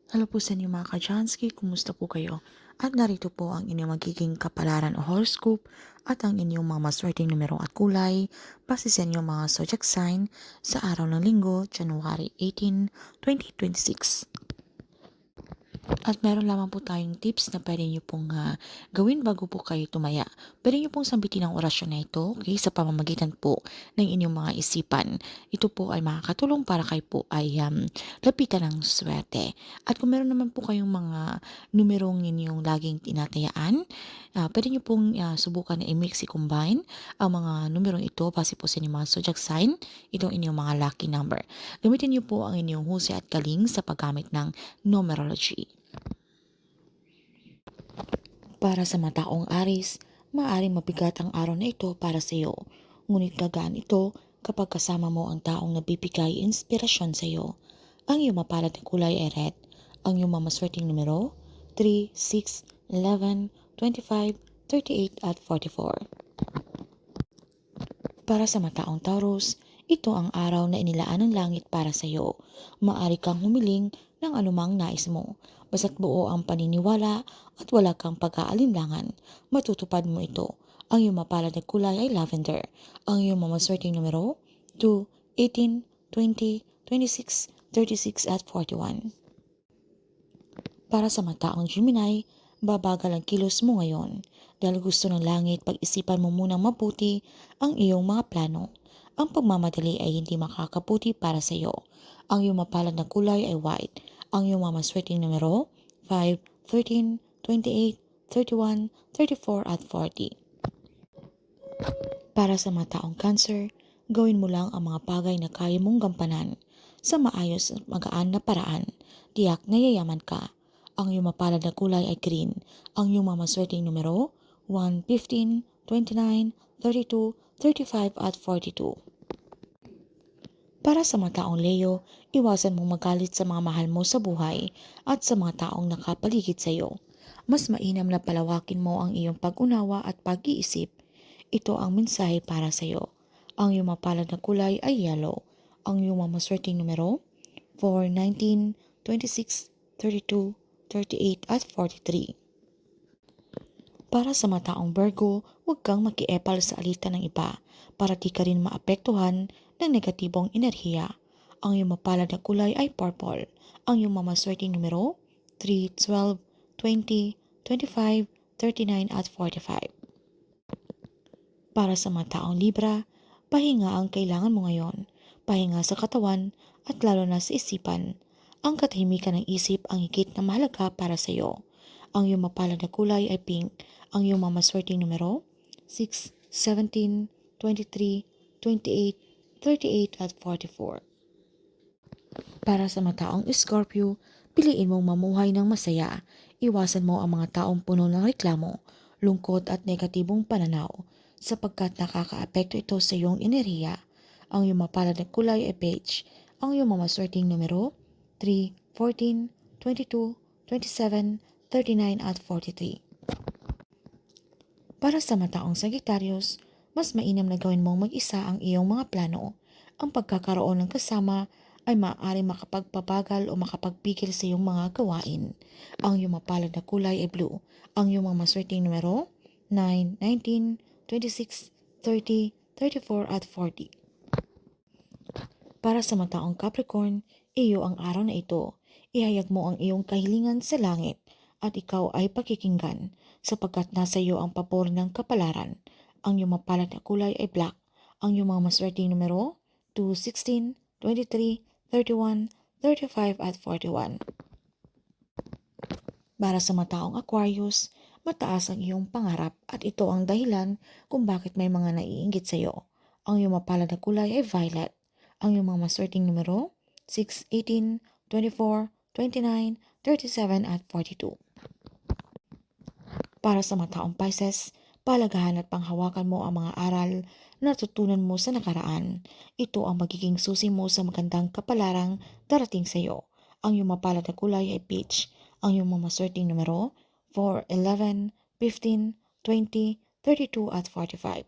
Hello po sa inyo mga ka-Jansky, kumusta po kayo? At narito po ang inyong magiging kapalaran o horoscope at ang inyong mga maswerteng numero at kulay base sa inyong mga zodiac sign sa araw ng linggo, January 18, 2026. At meron lamang po tayong tips na pwede nyo pong gawin bago po kayo tumaya. Pwede nyo pong sambitin ang orasyon na ito, okay, sa pamamagitan po ng inyong mga isipan. Ito po ay makakatulong para kayo po ay lapitan ng swerte. At kung meron naman po kayong mga numerong inyong laging tinatayaan, pwede nyo pong subukan na i-mix, i-combine ang mga numerong ito base po sa inyong mga zodiac sign, itong inyong mga lucky number. Gamitin nyo po ang inyong husay at galing sa paggamit ng numerology. Para sa mataong Aris, maaaring mabigat ang araw na ito para sa iyo. Ngunit gagaan ito kapag kasama mo ang taong nabibigay inspirasyon sa iyo. Ang iyong mapalad na kulay ay red. Ang iyong mamaswerteng numero, 3, 6, 11, 25, 38 at 44. Para sa mataong Taurus, ito ang araw na inilaan ng langit para sa iyo. Maaari kang humiling ng anumang nais mo. Basta't buo ang paniniwala at wala kang pag-aalinlangan, matutupad mo ito. Ang iyong mapalad na kulay ay lavender. Ang iyong mamaswerteng numero, 2, 18, 20, 26, 36 at 41. Para sa mataong Gemini, babagal ang kilos mo ngayon dahil gusto ng langit pag-isipan mo munang mabuti ang iyong mga plano. Ang pagmamadali ay hindi makakabuti para sa iyo. Ang iyong mapalad na kulay ay white. Ang iyong mamaswerteng numero, 5, 13, 28, 31, 34 at 40. Para sa mataong Cancer, gawin mo lang ang mga bagay na kaya mong gampanan sa maayos at magaan na paraan. Tiyak na yayaman ka. Ang iyong mapalad na kulay ay green. Ang iyong mamaswerteng numero, 1, 15, 29, 32, 35 at 42. Para sa mga taong Leo, iwasan mong magalit sa mga mahal mo sa buhay at sa mga taong nakapaligid sa iyo. Mas mainam na palawakin mo ang iyong pag-unawa at pag-iisip. Ito ang mensahe para sa iyo. Ang iyong mapalad na kulay ay yellow. Ang iyong mamaswerteng numero, 4, 19, 26, 32, 38 at 43. Para sa mataong Virgo, huwag kang makiepal sa alitan ng iba para di ka rin maapektuhan ng negatibong enerhiya. Ang iyong mapalad na kulay ay purple. Ang iyong mamaswerteng numero, 3, 12, 20, 25, 39 at 45. Para sa mga taong Libra, pahinga ang kailangan mo ngayon. Pahinga sa katawan at lalo na sa isipan. Ang katahimikan ng isip ang higit na mahalaga para sa iyo. Ang iyong mapalad na kulay ay pink. Ang iyong mamaswerteng numero, 6, 17, 23, 28, 38 at 44. Para sa mataong Scorpio, piliin mong mamuhay ng masaya. Iwasan mo ang mga taong puno ng reklamo, lungkot at negatibong pananaw sapagkat nakakaapekto ito sa iyong enerhiya. Ang iyong mapalad na kulay ay beige. Ang iyong mamaswerteng numero, 3, 14, 22, 27, 39 at 43. Para sa mataong Sagittarius, mas mainam na gawin mong mag-isa ang iyong mga plano. Ang pagkakaroon ng kasama ay maaari makapagpabagal o makapagpigil sa iyong mga gawain. Ang iyong mapalad na kulay ay blue. Ang iyong mga maswerteng numero, 9, 19, 26, 30, 34 at 40. Para sa mataong Capricorn, iyo ang araw na ito. Ihayag mo ang iyong kahilingan sa langit at ikaw ay pakikinggan sapagkat nasa iyo ang pabor ng kapalaran. Ang iyong mapalad na kulay ay black. Ang iyong mga maswerteng numero, 2, 16, 23, 31, 35 at 41. Para sa mataong Aquarius, mataas ang iyong pangarap at ito ang dahilan kung bakit may mga naiinggit sa iyo. Ang iyong mapalad na kulay ay violet. Ang iyong mga maswerteng numero, 6, 18, 24, 29, 37 at 42. Para sa mataong Pisces, palagahan at panghawakan mo ang mga aral na natutunan mo sa nakaraan. Ito ang magiging susi mo sa magandang kapalarang darating sa iyo. Ang iyong mapalad na kulay ay peach. Ang iyong mamaswerteng numero, 4, 11, 15, 20, 32 at 45.